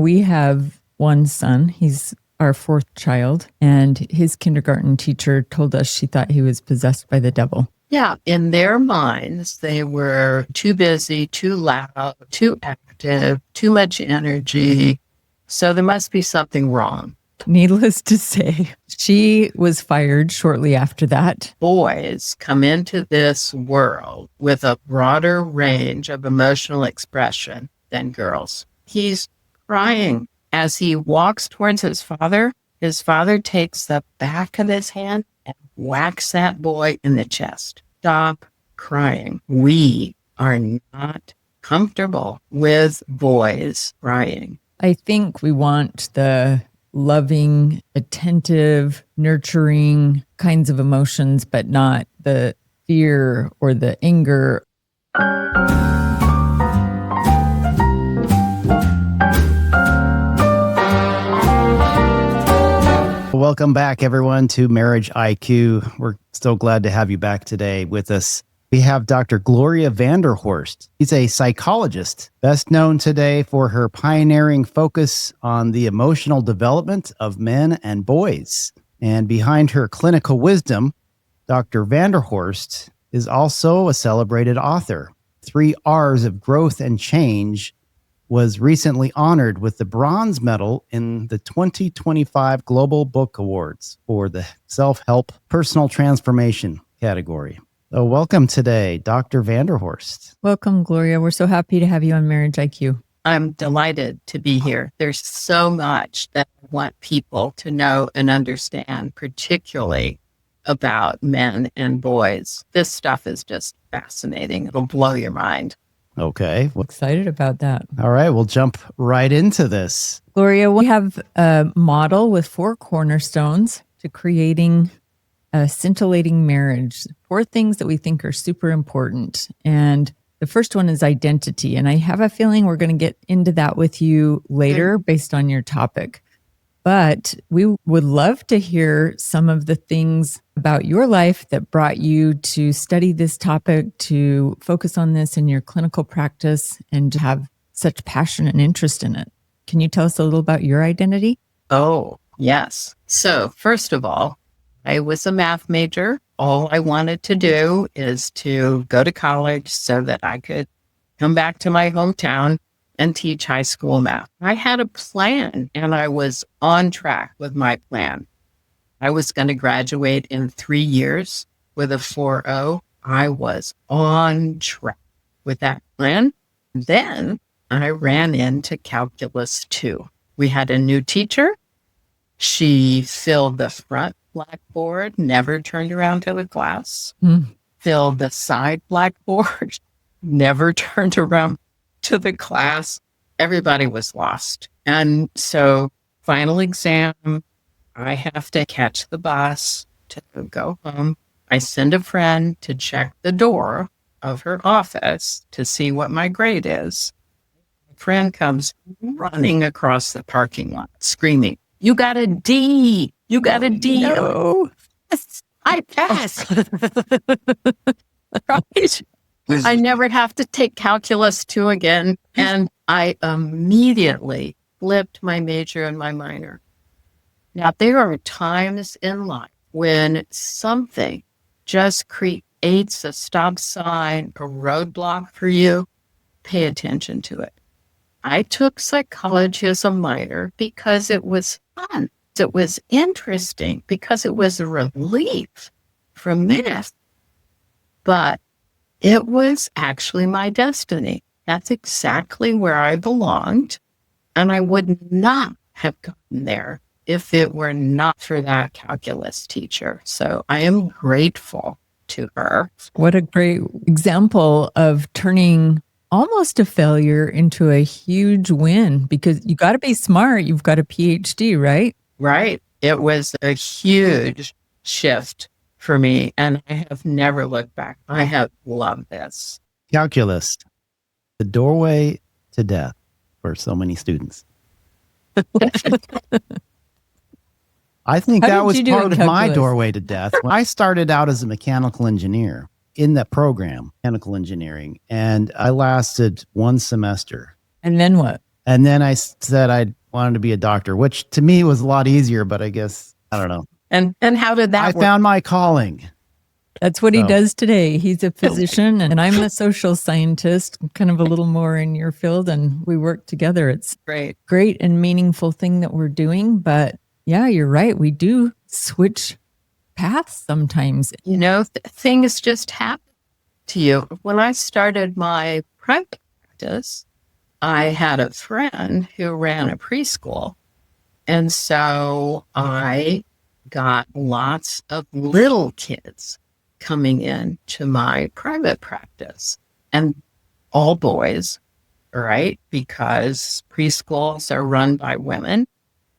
We have one son. He's our fourth child, and his kindergarten teacher told us she thought he was possessed by the devil. Yeah, in their minds, they were too busy, too loud, too active, too much energy. So there must be something wrong. Needless to say, she was fired shortly after that. Boys come into this world with a broader range of emotional expression than girls. He's crying as he walks towards his father. His father takes the back of his hand and whacks that boy in the chest. Stop crying. We are not comfortable with boys crying. I think we want the loving, attentive, nurturing kinds of emotions, but not the fear or the anger. Welcome back, everyone, to Marriage IQ. We're so glad to have you back today with us. We have Dr. Gloria Vanderhorst. She's a psychologist, best known today for her pioneering focus on the emotional development of men and boys. And behind her clinical wisdom, Dr. Vanderhorst is also a celebrated author. 3 R's of Growth and Change was recently honored with the bronze medal in the 2025 Global Book Awards for the self-help personal transformation category. So welcome today, Dr. Vanderhorst. Welcome, Gloria. We're so happy to have you on Marriage IQ. I'm delighted to be here. There's so much that I want people to know and understand, particularly about men and boys. This stuff is just fascinating. It'll blow your mind. Okay. Well, excited about that. All right. We'll jump right into this. Gloria, we have a model with 4 cornerstones to creating a scintillating marriage. 4 things that we think are super important. And the first one is identity. And I have a feeling we're going to get into that with you later based on your topic. But we would love to hear some of the things about your life that brought you to study this topic, to focus on this in your clinical practice, and to have such passion and interest in it. Can you tell us a little about your identity? Oh, yes. So first of all, I was a math major. All I wanted to do is to go to college so that I could come back to my hometown and teach high school math. I had a plan and I was on track with my plan. I was going to graduate in 3 years with a 4.0. I was on track with that plan. Then I ran into Calculus 2. We had a new teacher. She filled the front blackboard, never turned around to the class, filled the side blackboard, never turned around to the class. Everybody was lost. And so final exam, I have to catch the bus to go home. I send a friend to check the door of her office to see what my grade is. My friend comes running across the parking lot, screaming, "You got a D! You got a D!" No. Yes, I passed. Right? I never have to take Calculus 2 again. And I immediately flipped my major and my minor. Now, there are times in life when something just creates a stop sign, a roadblock for you. Pay attention to it. I took psychology as a minor because it was fun. It was interesting because it was a relief from math. But it was actually my destiny. That's exactly where I belonged. And I would not have gotten there if it were not for that calculus teacher. So I am grateful to her. What a great example of turning almost a failure into a huge win, because you got to be smart. You've got a PhD, right? Right. It was a huge shift for me, and I have never looked back. I have loved this. Calculus, the doorway to death for so many students. I think that was part of my doorway to death. When I started out as a mechanical engineer in that program, mechanical engineering, and I lasted 1 semester. And then what? And then I said I wanted to be a doctor, which to me was a lot easier, but I guess, I don't know. And how did that I work? found my calling. That's what he So- does today. He's a physician and I'm a social scientist, kind of a little more in your field, and we work together. It's Great. great and meaningful thing that we're doing. But yeah, you're right. We do switch paths sometimes. You know, things just happen to you. When I started my private practice, I had a friend who ran a preschool. And so I got lots of little kids coming in to my private practice, and all boys, right? Because preschools are run by women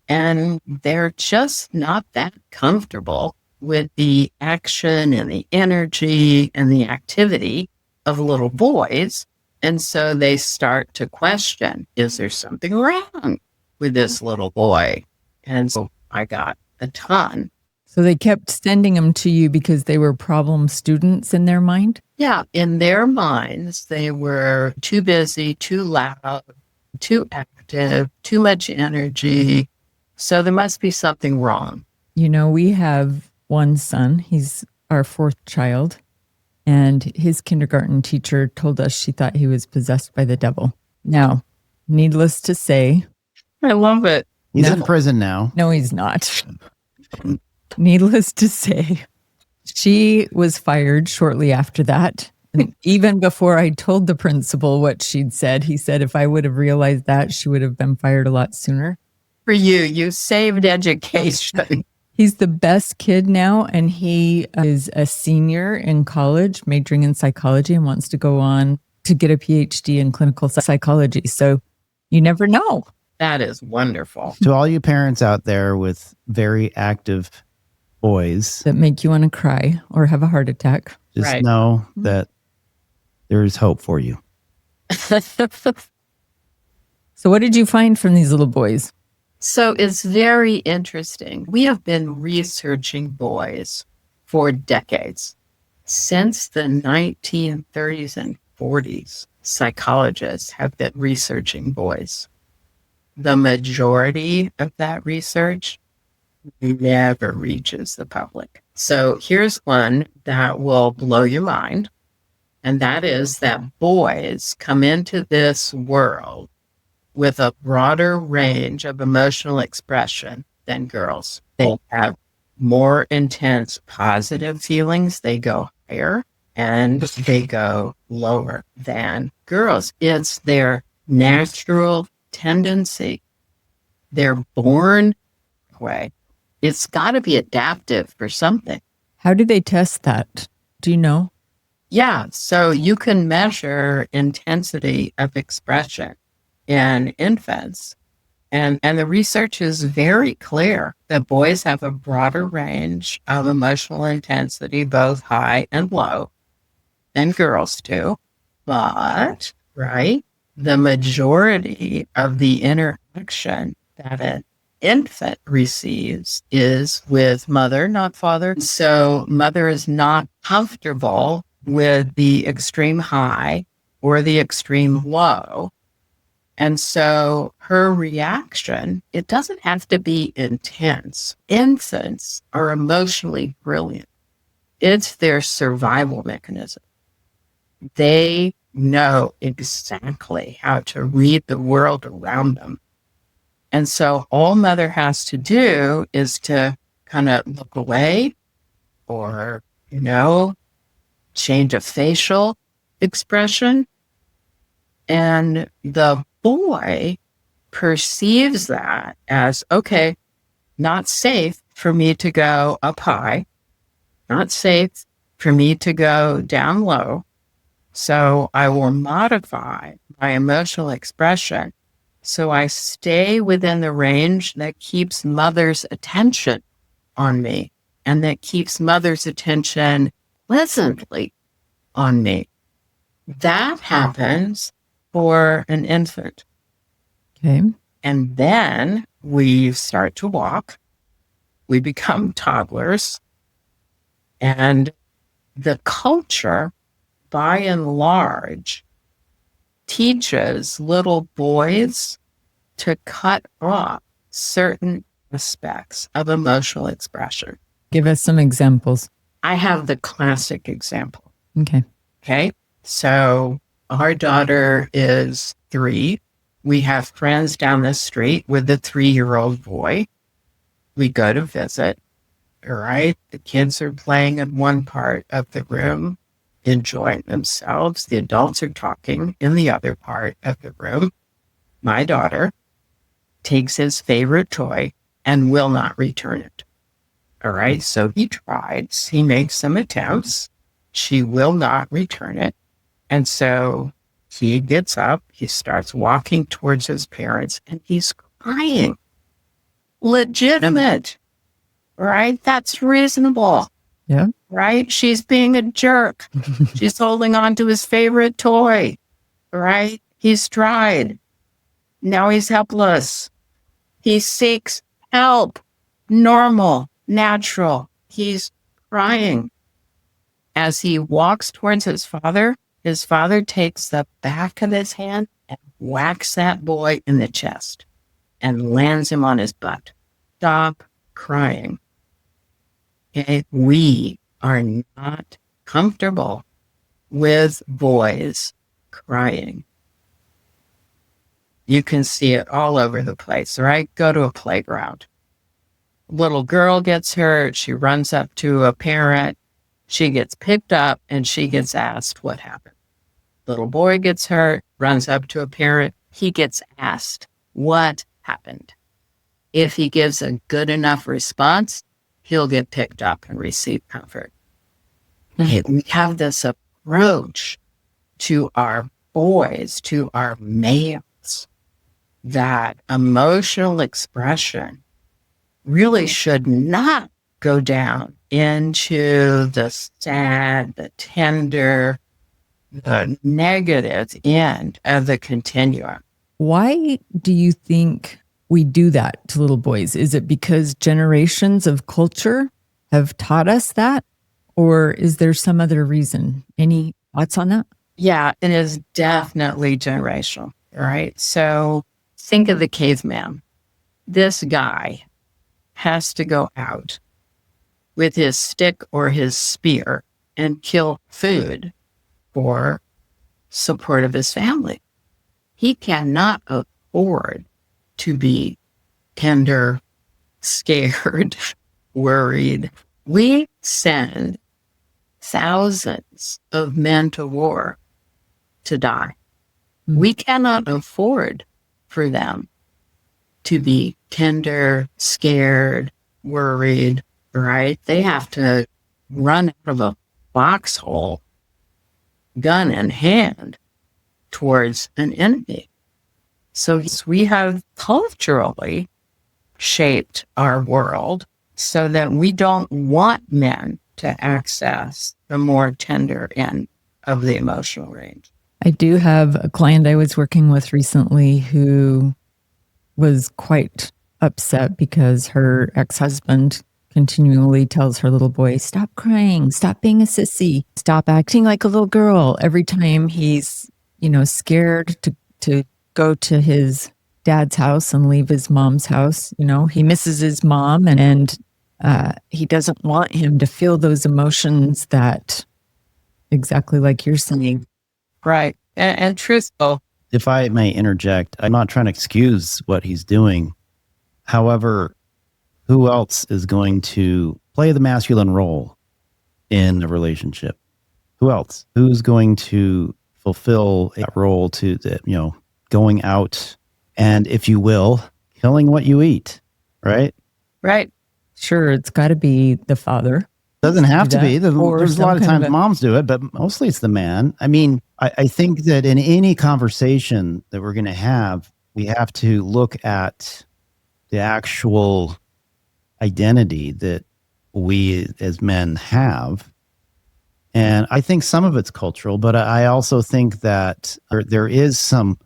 and they're just not that comfortable with the action and the energy and the activity of little boys. And so they start to question, is there something wrong with this little boy? And so I got a ton. So they kept sending them to you because they were problem students in their mind? Yeah, in their minds, they were too busy, too loud, too active, too much energy. So there must be something wrong. You know, we have one son. He's our fourth child. And his kindergarten teacher told us she thought he was possessed by the devil. Now, needless to say, I love it. He's No. in prison now. no, he's not. Needless to say, she was fired shortly after that. And even before I told the principal what she'd said, he said if I would have realized that, she would have been fired a lot sooner. For you, you saved education. He's the best kid now, and he is a senior in college, majoring in psychology, and wants to go on to get a PhD in clinical psychology. So you never know. That is wonderful. To all you parents out there with very active boys, That make you want to cry or have a heart attack. just Right. know that there is hope for you. So what did you find from these little boys? So it's very interesting. We have been researching boys for decades. Since the 1930s and 40s, psychologists have been researching boys. The majority of that research never reaches the public. So here's one that will blow your mind. And that is that boys come into this world with a broader range of emotional expression than girls. They have more intense positive feelings. They go higher and they go lower than girls. It's their natural tendency. They're born that way. It's got to be adaptive for something. How do they test that? Do you know? Yeah, so you can measure intensity of expression in infants. And the research is very clear that boys have a broader range of emotional intensity, both high and low, than girls do. But, right, the majority of the interaction that an infant receives is with mother, not father. So mother is not comfortable with the extreme high or the extreme low. And so her reaction, it doesn't have to be intense. Infants are emotionally brilliant. It's their survival mechanism. They know exactly how to read the world around them. And so all mother has to do is to kind of look away or, change a facial expression. And the boy perceives that as, okay, not safe for me to go up high, not safe for me to go down low. So I will modify my emotional expression so I stay within the range that keeps mother's attention on me and that keeps mother's attention pleasantly on me. That happens for an infant. Okay. And then we start to walk. We become toddlers. And the culture, by and large, teaches little boys to cut off certain aspects of emotional expression. Give us some examples. I have the classic example. Okay. Okay. So our daughter is 3. We have friends down the street with a 3-year-old boy. We go to visit. All right. The kids are playing in one part of the room, enjoying themselves. The adults are talking in the other part of the room. My daughter takes his favorite toy and will not return it. All right. So he tries. He makes some attempts. She will not return it. And so he gets up. He starts walking towards his parents and he's crying. Legitimate. Right? That's reasonable. Yeah. Right? She's being a jerk. She's holding on to his favorite toy. Right? He's tried. Now he's helpless. He seeks help. Normal, natural. He's crying. As he walks towards his father takes the back of his hand and whacks that boy in the chest and lands him on his butt. Stop crying. Okay? We are not comfortable with boys crying. You can see it all over the place, right? Go to a playground. Little girl gets hurt. She runs up to a parent. She gets picked up and she gets asked what happened. Little boy gets hurt, runs up to a parent. He gets asked what happened. If he gives a good enough response, he'll get picked up and receive comfort. Okay, we have this approach to our boys, to our males, that emotional expression really should not go down into the sad, the tender, the negative end of the continuum. Why do you think we do that to little boys? Is it because generations of culture have taught us that? Or is there some other reason? Any thoughts on that? Yeah, it is definitely generational, right? So think of the caveman. This guy has to go out with his stick or his spear and kill food for support of his family. He cannot afford to be tender, scared, worried. We send thousands of men to war to die. We cannot afford for them to be tender, scared, worried, right? They have to run out of a foxhole, gun in hand, towards an enemy. So we have culturally shaped our world so that we don't want men to access the more tender end of the emotional range. I do have a client I was working with recently who was quite upset because her ex-husband continually tells her little boy, stop crying, stop being a sissy, stop acting like a little girl. Every time he's, scared to go to his dad's house and leave his mom's house, he misses his mom and he doesn't want him to feel those emotions that exactly like you're saying. Right. And truthful. If I may interject, I'm not trying to excuse what he's doing. However, who else is going to play the masculine role in a relationship? Who else? Who's going to fulfill that role to, going out and, if you will, killing what you eat, right? Right. Sure, it's got to be the father. Doesn't have to be. There's a lot of times of moms do it, but mostly it's the man. I mean, I think that in any conversation that we're going to have, we have to look at the actual identity that we as men have. And I think some of it's cultural, but I also think that there is some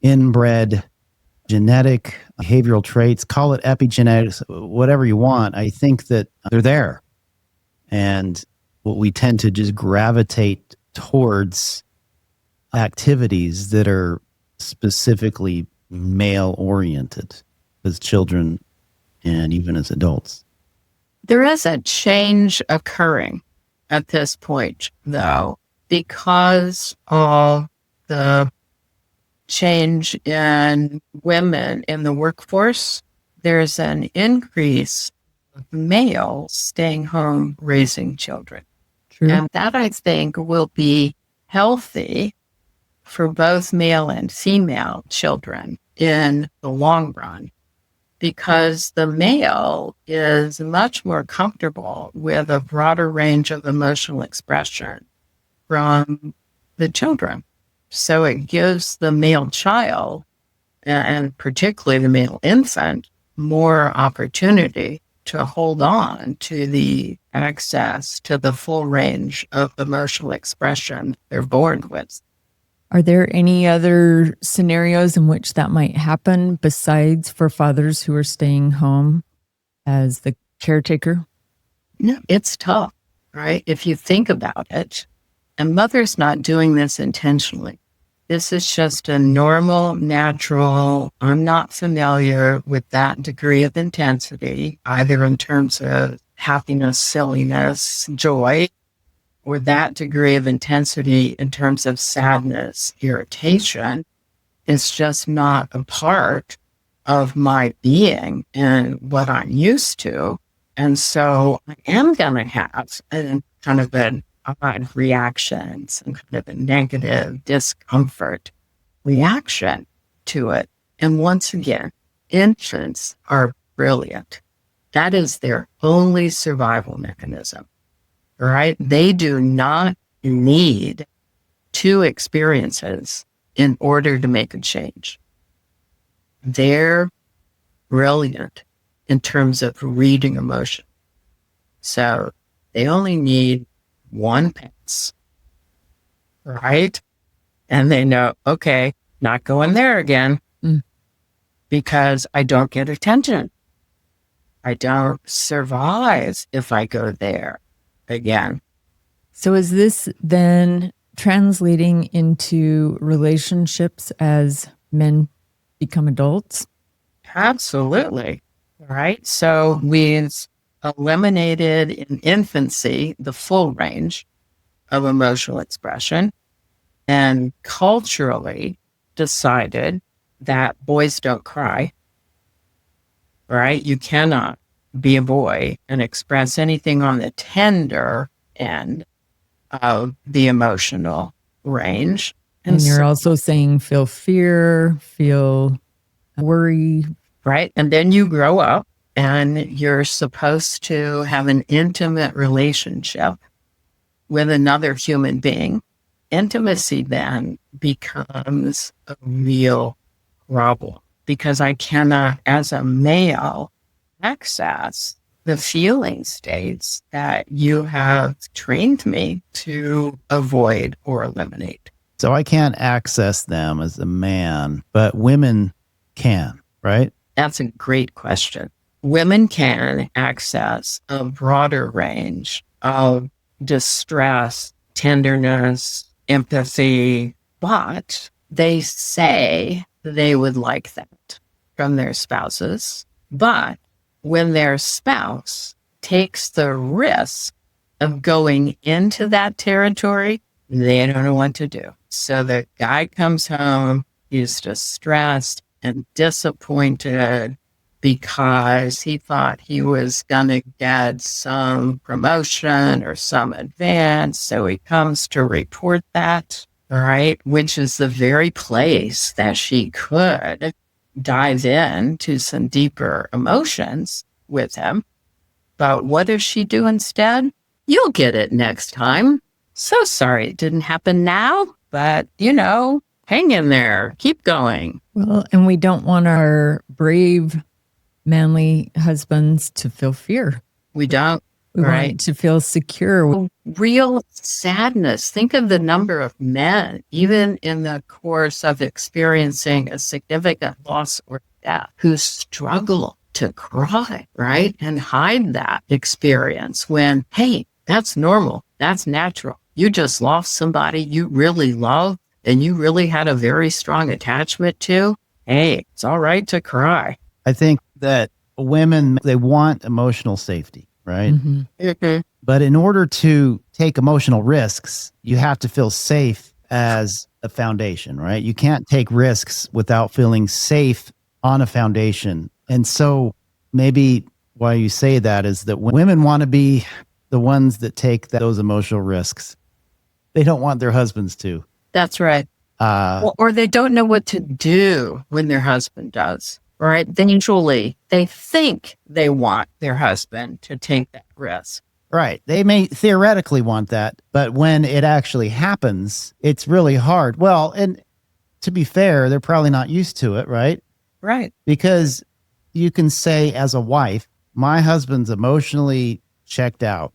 inbred genetic behavioral traits, call it epigenetics, whatever you want. I think that they're there. And what we tend to just gravitate towards activities that are specifically male oriented as children and even as adults? There is a change occurring at this point, though, because of the change in women in the workforce. There's an increase of males staying home raising children. True. And that, I think, will be healthy for both male and female children in the long run, because the male is much more comfortable with a broader range of emotional expression from the children. So it gives the male child, and particularly the male infant, more opportunity to hold on to the access to the full range of emotional expression they're born with. Are there any other scenarios in which that might happen besides for fathers who are staying home as the caretaker? No, it's tough, right? If you think about it, and mother's not doing this intentionally. This is just a normal, natural, I'm not familiar with that degree of intensity, either in terms of happiness, silliness, joy, or that degree of intensity in terms of sadness, irritation. It's just not a part of my being and what I'm used to. And so I am going to have kind of an odd reaction, some kind of a negative discomfort reaction to it. And once again, infants are brilliant. That is their only survival mechanism, right? They do not need two experiences in order to make a change. They're brilliant in terms of reading emotion. So they only need one pass, right? And they know, okay, not going there again because I don't get attention. I don't survive if I go there again. So is this then translating into relationships as men become adults? Absolutely. Right. So we've eliminated in infancy the full range of emotional expression and culturally decided that boys don't cry. Right. You cannot be a boy and express anything on the tender end of the emotional range. And you're also saying feel fear, feel worry. Right. And then you grow up and you're supposed to have an intimate relationship with another human being. Intimacy then becomes a real problem because I cannot, as a male, access the feeling states that you have trained me to avoid or eliminate. So I can't access them as a man, but women can, right? That's a great question. Women can access a broader range of distress, tenderness, empathy, but they say they would like that from their spouses. But when their spouse takes the risk of going into that territory, they don't know what to do. So the guy comes home, he's distressed and disappointed because he thought he was going to get some promotion or some advance. So he comes to report that, right? Which is the very place that she could dive in to some deeper emotions with him. But what does she do instead? You'll get it next time. So sorry it didn't happen now, but hang in there, keep going. Well, and we don't want our brave, manly husbands to feel fear. We don't. We want to feel secure. Real sadness. Think of the number of men, even in the course of experiencing a significant loss or death, who struggle to cry, right? And hide that experience when, hey, that's normal. That's natural. You just lost somebody you really love and you really had a very strong attachment to. Hey, it's all right to cry. I think that women, they want emotional safety, right? Mm-hmm. But in order to take emotional risks, you have to feel safe as a foundation, right? You can't take risks without feeling safe on a foundation. And so maybe why you say that is that when women want to be the ones that take those emotional risks, they don't want their husbands to. That's right. Or they don't know what to do when their husband does, right? They think they want their husband to take that risk. Right. They may theoretically want that, but when it actually happens, it's really hard. Well, and to be fair, they're probably not used to it, right? Right. Because you can say as a wife, my husband's emotionally checked out.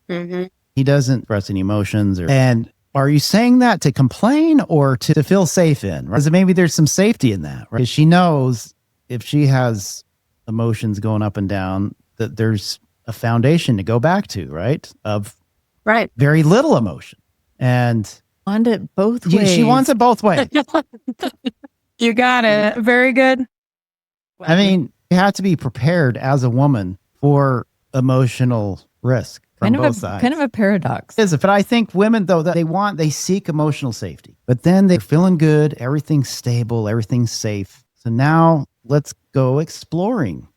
Mm-hmm. He doesn't express any emotions. And are you saying that to complain or to feel safe in? Because maybe there's some safety in that, right? Because she knows if she has emotions going up and down, that there's a foundation to go back to, right? Of very little emotion. And want it both ways. She wants it both ways. You got it. Very good. I mean, you have to be prepared as a woman for emotional risk from both sides. Kind of a paradox. It is, but I think women, though, that they seek emotional safety, but then they're feeling good, everything's stable, everything's safe. So now let's go exploring,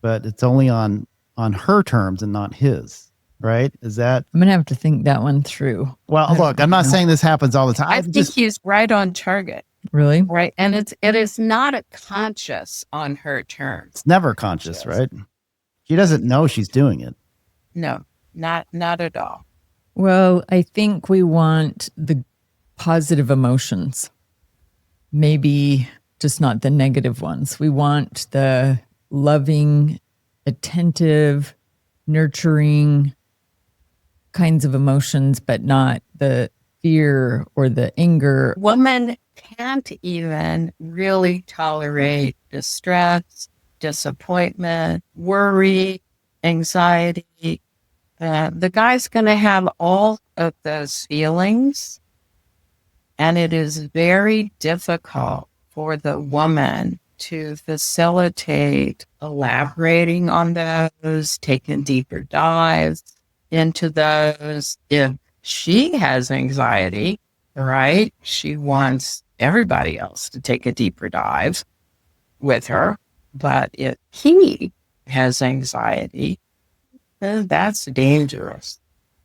but it's only on her terms and not his, right? Is that? I'm going to have to think that one through. Well, look, I'm not saying this happens all the time. I think he's right on target. Really? Right. And it is not a conscious on her terms. It's never conscious, right? She doesn't know she's doing it. No, not at all. Well, I think we want the positive emotions, maybe just not the negative ones. We want the loving, attentive, nurturing kinds of emotions, but not the fear or the anger. Women can't even really tolerate distress, disappointment, worry, anxiety. The guy's going to have all of those feelings, and it is very difficult for the woman to facilitate elaborating on those, taking deeper dives into those. If she has anxiety, right, she wants everybody else to take a deeper dive with her. But if he has anxiety, then that's dangerous.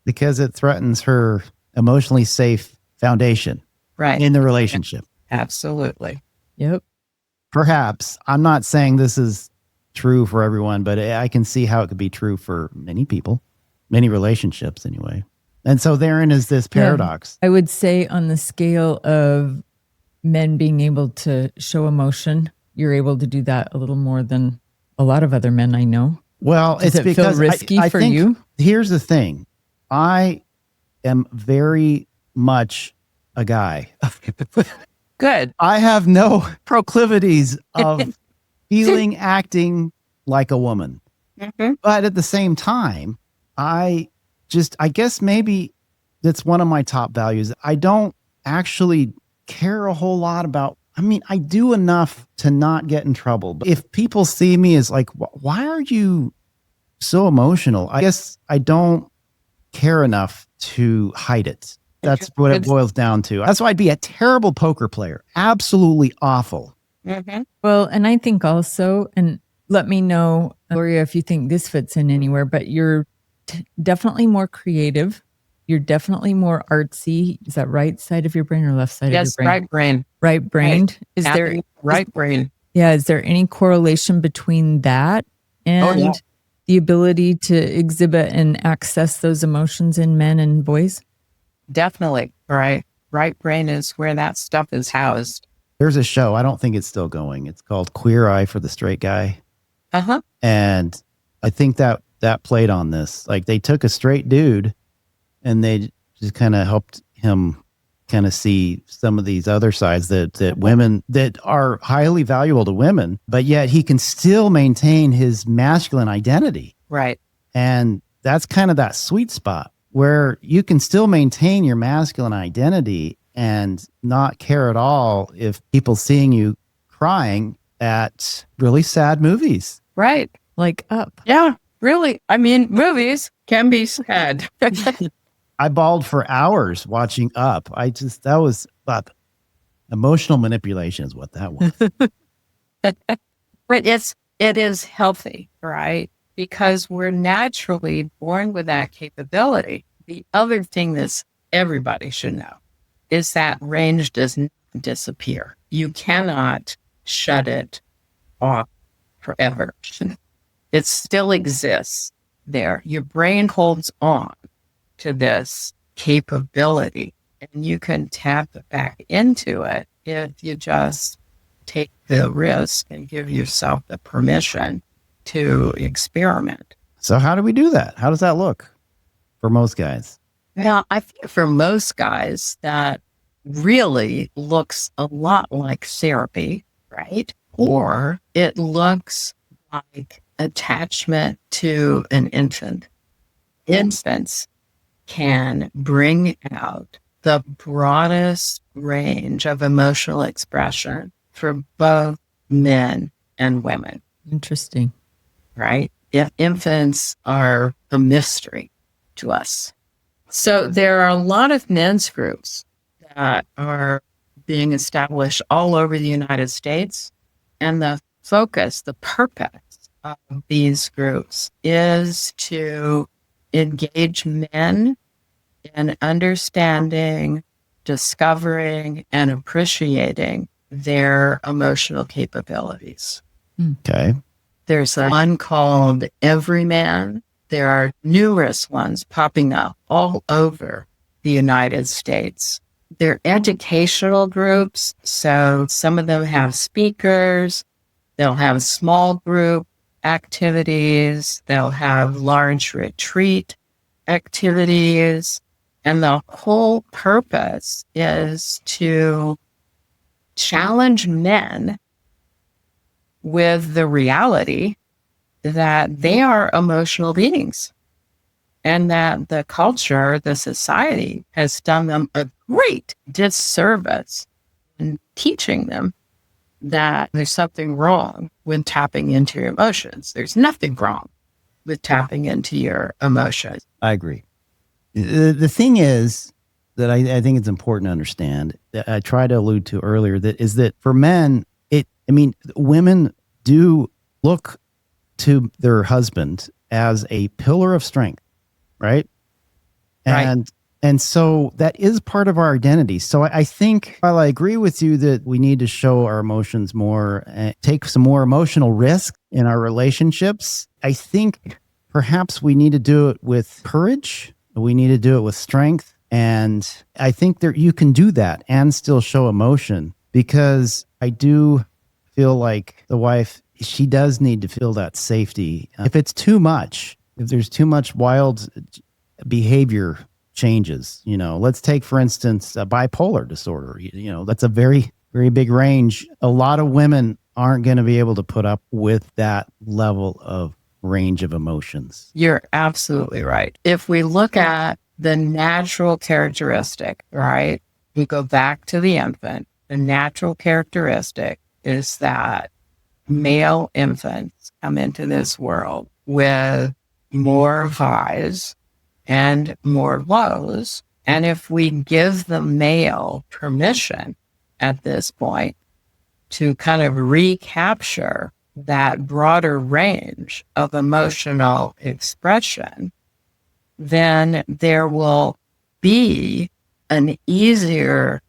Because it threatens her emotionally safe foundation in the relationship. Absolutely. Yep. Perhaps. I'm not saying this is true for everyone, but I can see how it could be true for many people, many relationships anyway. And so therein is this paradox. Yeah. I would say on the scale of men being able to show emotion, you're able to do that a little more than a lot of other men I know. Well, Does it because feel risky I for think, you? Here's the thing. I am very much a guy. Good. I have no proclivities of feeling, acting like a woman. Mm-hmm. But at the same time, I guess maybe that's one of my top values. I don't actually care a whole lot about, I do enough to not get in trouble. But if people see me as like, why are you so emotional? I guess I don't care enough to hide it. That's what it boils down to. That's why I'd be a terrible poker player. Absolutely awful. Mm-hmm. Well, and I think also, and let me know, Gloria, if you think this fits in anywhere, but you're definitely more creative. You're definitely more artsy. Is that right side of your brain or left side of your brain? Yes, right brain. Right brained. Is there right brain? Yeah. Is there any correlation between that and the ability to exhibit and access those emotions in men and boys? Definitely. Right. Right brain is where that stuff is housed. There's a show, I don't think it's still going. It's called Queer Eye for the Straight Guy. Uh-huh. And I think that played on this. Like they took a straight dude and they just kind of helped him kind of see some of these other sides that women that are highly valuable to women, but yet he can still maintain his masculine identity. Right. And that's kind of that sweet spot where you can still maintain your masculine identity and not care at all if people seeing you crying at really sad movies. Right. Like Up. Yeah, really. I mean, movies can be sad. I bawled for hours watching Up. That was emotional manipulation is what that was. But it is healthy, right? Because we're naturally born with that capability. The other thing that everybody should know is that range does not disappear. You cannot shut it off forever. It still exists there. Your brain holds on to this capability, and you can tap back into it if you just take the risk and give yourself the permission to experiment. So how do we do that? How does that look for most guys? Now, I think for most guys, that really looks a lot like therapy, right? Or it looks like attachment to an infant. Infants can bring out the broadest range of emotional expression for both men and women. Interesting. Right? If infants are a mystery to us. So there are a lot of men's groups that are being established all over the United States. And the focus, the purpose of these groups is to engage men in understanding, discovering, and appreciating their emotional capabilities. Okay. There's one called Everyman. There are numerous ones popping up all over the United States. They're educational groups, so some of them have speakers. They'll have small group activities. They'll have large retreat activities. And the whole purpose is to challenge men with the reality that they are emotional beings and that the culture, the society has done them a great disservice in teaching them that there's something wrong with tapping into your emotions. There's nothing wrong with tapping into your emotions. I agree. The thing is that I think it's important to understand that I tried to allude to earlier that for men, women do look to their husband as a pillar of strength, right? And so that is part of our identity. So I think while I agree with you that we need to show our emotions more and take some more emotional risk in our relationships, I think perhaps we need to do it with courage. We need to do it with strength. And I think that you can do that and still show emotion, because I do feel like the wife, she does need to feel that safety. If it's too much, if there's too much wild behavior changes, let's take, for instance, a bipolar disorder. That's a very, very big range. A lot of women aren't going to be able to put up with that level of range of emotions. You're absolutely right. If we look at the natural characteristic, right? We go back to the infant. The natural characteristic is that male infants come into this world with more highs and more lows. And if we give the male permission at this point to kind of recapture that broader range of emotional expression, then there will be an easier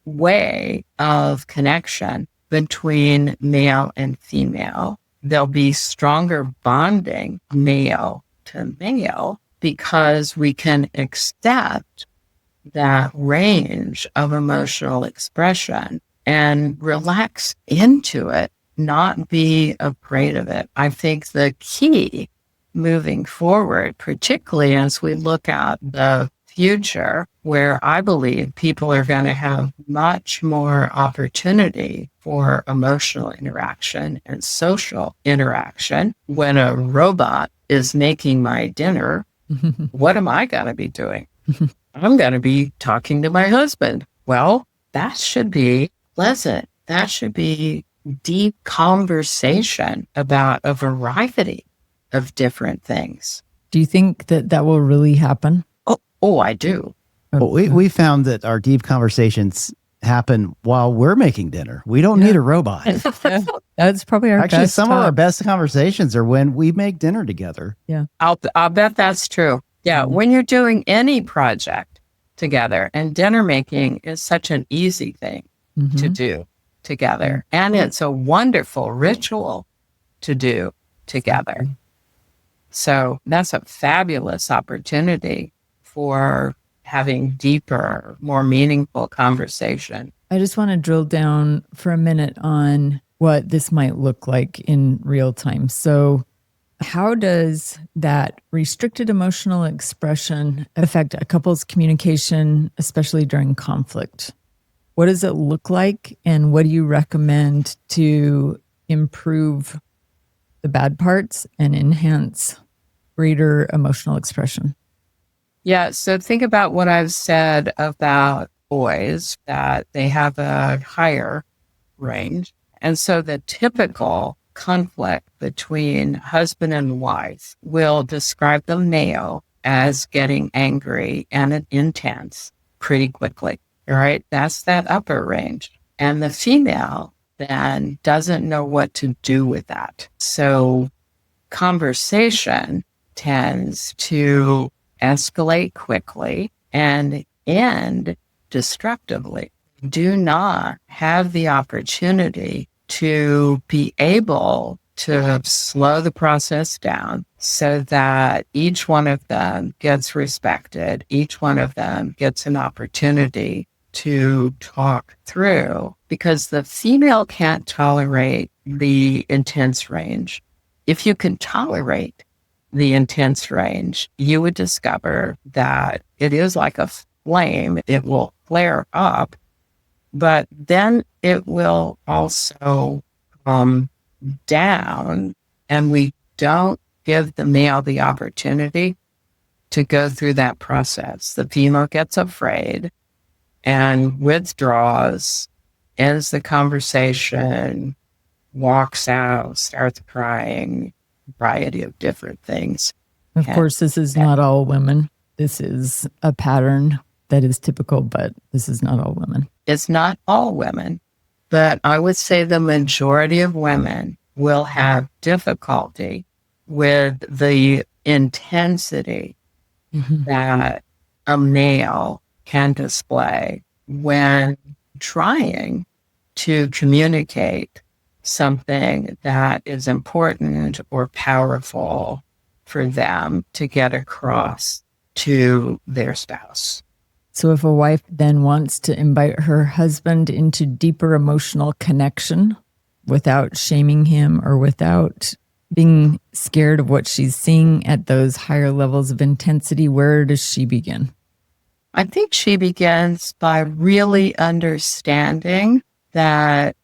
way of connection between male and female. There'll be stronger bonding male to male because we can accept that range of emotional expression and relax into it, not be afraid of it. I think the key moving forward, particularly as we look at the future, where I believe people are going to have much more opportunity for emotional interaction and social interaction. When a robot is making my dinner, what am I going to be doing? I'm going to be talking to my husband. Well, that should be pleasant that should be deep conversation about a variety of different things. Do you think that that will really happen? Oh, I do. Well, we found that our deep conversations happen while we're making dinner. We don't need a robot. That's probably our Actually, best some of our talk. best conversations are when we make dinner together. Yeah. I'll bet that's true. Yeah. When you're doing any project together, and dinner making is such an easy thing to do together. And it's a wonderful ritual to do together. So that's a fabulous opportunity for having deeper, more meaningful conversation. I just want to drill down for a minute on what this might look like in real time. So how does that restricted emotional expression affect a couple's communication, especially during conflict? What does it look like, and what do you recommend to improve the bad parts and enhance greater emotional expression? Yeah, so think about what I've said about boys, that they have a higher range. And so the typical conflict between husband and wife will describe the male as getting angry and intense pretty quickly. All right, that's that upper range. And the female then doesn't know what to do with that. So conversation tends to escalate quickly and end destructively. Do not have the opportunity to be able to slow the process down so that each one of them gets respected, each one of them gets an opportunity to talk through, because the female can't tolerate the intense range. If you can tolerate the intense range, you would discover that it is like a flame. It will flare up, but then it will also come down, and we don't give the male the opportunity to go through that process. The female gets afraid and withdraws, ends the conversation, walks out, starts crying, variety of different things. Of course, this is not all women. This is a pattern that is typical, but this is not all women. It's not all women, but I would say the majority of women will have difficulty with the intensity that a male can display when trying to communicate something that is important or powerful for them to get across to their spouse. So if a wife then wants to invite her husband into deeper emotional connection without shaming him or without being scared of what she's seeing at those higher levels of intensity, where does she begin? I think she begins by really understanding that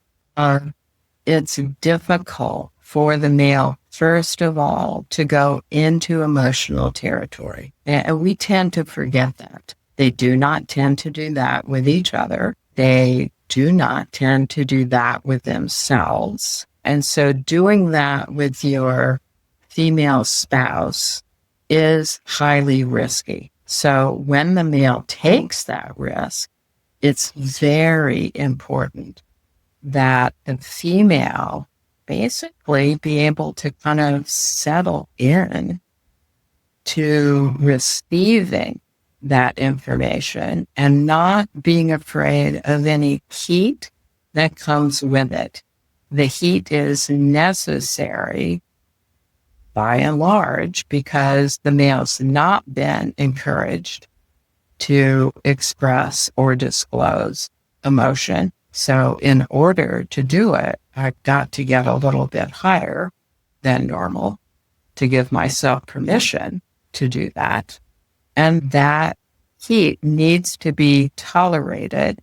it's difficult for the male, first of all, to go into emotional territory. And we tend to forget that. They do not tend to do that with each other. They do not tend to do that with themselves. And so doing that with your female spouse is highly risky. So when the male takes that risk, it's very important that the female basically be able to kind of settle in to receiving that information and not being afraid of any heat that comes with it. The heat is necessary by and large because the male's not been encouraged to express or disclose emotion. So in order to do it, I've got to get a little bit higher than normal to give myself permission to do that. And that heat needs to be tolerated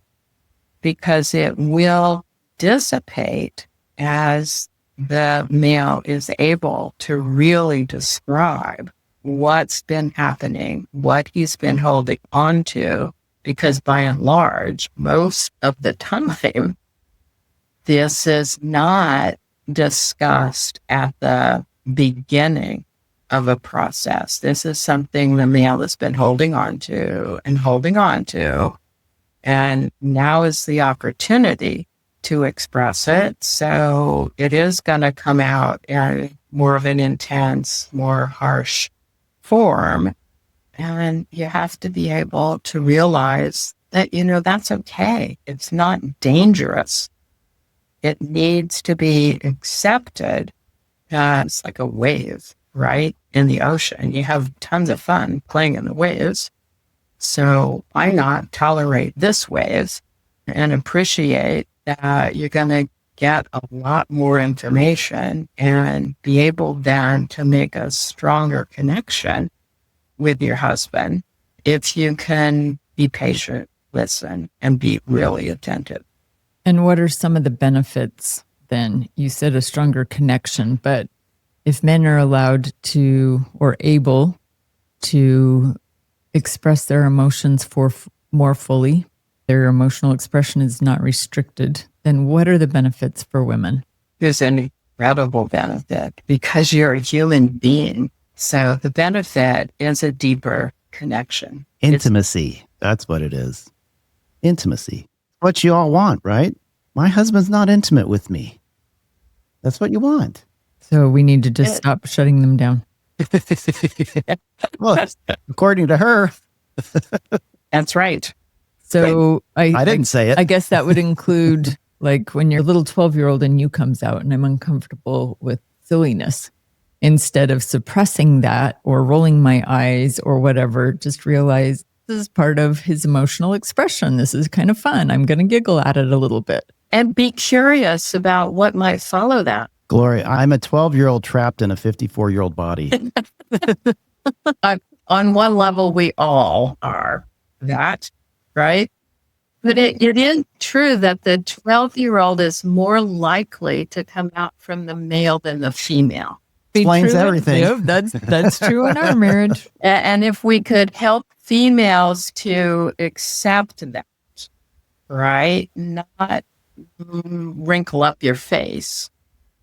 because it will dissipate as the male is able to really describe what's been happening, what he's been holding on to, because by and large, most of the time, this is not discussed at the beginning of a process. This is something the male has been holding on to and holding on to. And now is the opportunity to express it. So it is going to come out in more of an intense, more harsh form. And you have to be able to realize that, that's okay. It's not dangerous. It needs to be accepted as like a wave, right? In the ocean. You have tons of fun playing in the waves. So why not tolerate this wave and appreciate that you're going to get a lot more information and be able then to make a stronger connection with your husband if you can be patient, listen, and be really attentive. And what are some of the benefits then? You said a stronger connection, but if men are allowed to or able to express their emotions more fully, their emotional expression is not restricted, then what are the benefits for women? There's an incredible benefit because you're a human being. So the benefit is a deeper connection. Intimacy. That's what it is. Intimacy. What you all want, right? My husband's not intimate with me. That's what you want. So we need to just stop shutting them down. Well, according to her. That's right. So I didn't say it. I guess that would include like when your little 12-year-old in you comes out and I'm uncomfortable with silliness. Instead of suppressing that or rolling my eyes or whatever, just realize this is part of his emotional expression. This is kind of fun. I'm going to giggle at it a little bit. And be curious about what might follow that. Gloria, I'm a 12-year-old trapped in a 54-year-old body. On one level, we all are that, right? But it is true that the 12-year-old is more likely to come out from the male than the female. Explains everything. Yep, that's true in our marriage. And if we could help females to accept that, right? Not wrinkle up your face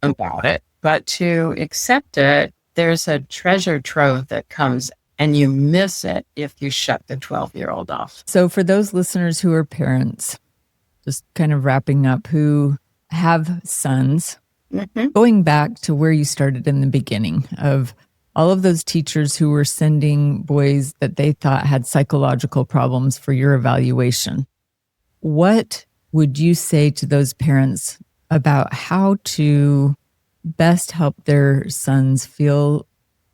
about it, but to accept it, there's a treasure trove that comes and you miss it if you shut the 12-year-old off. So for those listeners who are parents, just kind of wrapping up, who have sons, going back to where you started in the beginning of all of those teachers who were sending boys that they thought had psychological problems for your evaluation, what would you say to those parents about how to best help their sons feel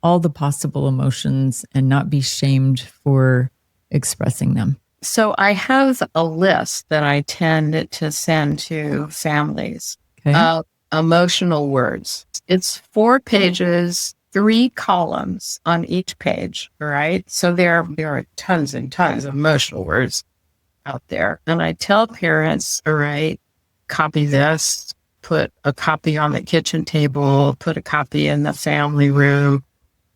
all the possible emotions and not be shamed for expressing them? So I have a list that I tend to send to families. Okay. Emotional words. It's 4 pages, 3 columns on each page, right? So there are tons and tons of emotional words out there. And I tell parents, all right, copy this, put a copy on the kitchen table, put a copy in the family room,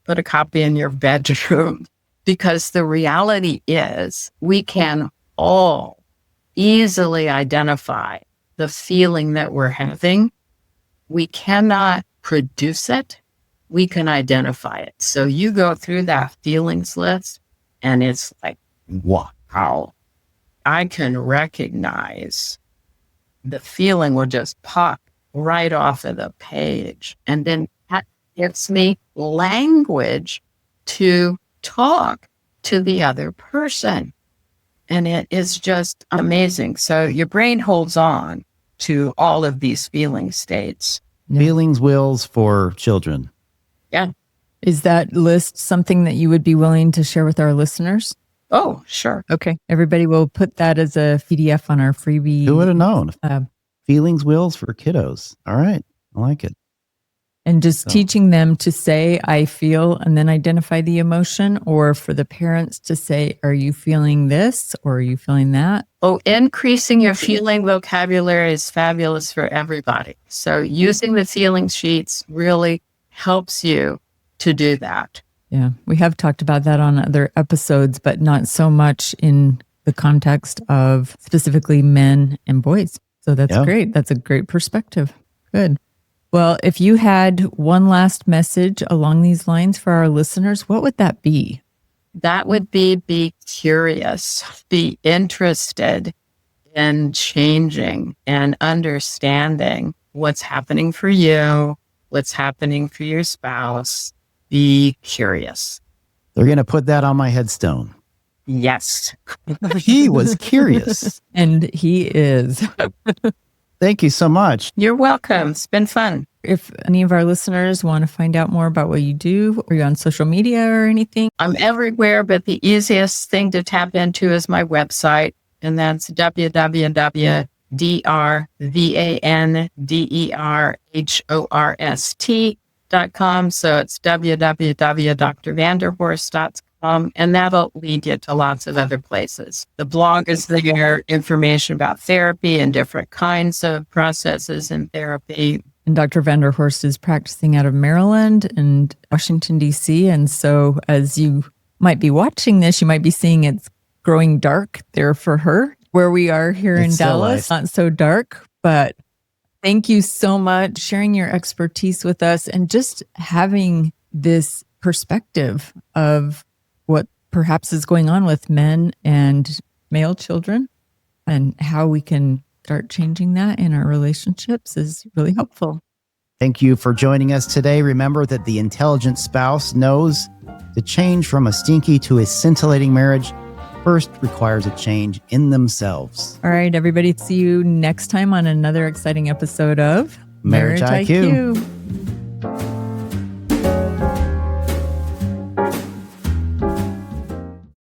put a copy in your bedroom. Because the reality is we can all easily identify the feeling that we're having. We cannot produce it. We can identify it. So you go through that feelings list and it's like, wow, I can recognize the feeling will just pop right off of the page. And then that gives me language to talk to the other person. And it is just amazing. So your brain holds on to all of these feeling states. Yeah. Feelings, wills for children. Yeah. Is that list something that you would be willing to share with our listeners? Oh, sure. Okay. Everybody will put that as a PDF on our freebie. Who would have known? Feelings, wills for kiddos. All right. I like it. And just teaching them to say, I feel, and then identify the emotion, or for the parents to say, are you feeling this or are you feeling that? Oh, increasing your feeling vocabulary is fabulous for everybody. So using the feeling sheets really helps you to do that. Yeah, we have talked about that on other episodes, but not so much in the context of specifically men and boys. So that's Yeah. great. That's a great perspective. Good. Well, if you had one last message along these lines for our listeners, what would that be? That would be curious, be interested in changing and understanding what's happening for you, what's happening for your spouse. Be curious. They're going to put that on my headstone. Yes. He was curious. And he is. Thank you so much. You're welcome. It's been fun. If any of our listeners want to find out more about what you do, are you on social media or anything? I'm everywhere, but the easiest thing to tap into is my website, and that's www.drvanderhorst.com. So it's www.drvanderhorst.com, and that'll lead you to lots of other places. The blog is there, information about therapy and different kinds of processes in therapy. And Dr. Vanderhorst is practicing out of Maryland and Washington, D.C. And so as you might be watching this, you might be seeing it's growing dark there for her. Where we are here in Dallas, not so dark, but thank you so much for sharing your expertise with us and just having this perspective of what perhaps is going on with men and male children and how we can start changing that in our relationships is really helpful. Thank you for joining us today. Remember that the intelligent spouse knows to change from a stinky to a scintillating marriage first requires a change in themselves. All right, everybody. See you next time on another exciting episode of Marriage IQ.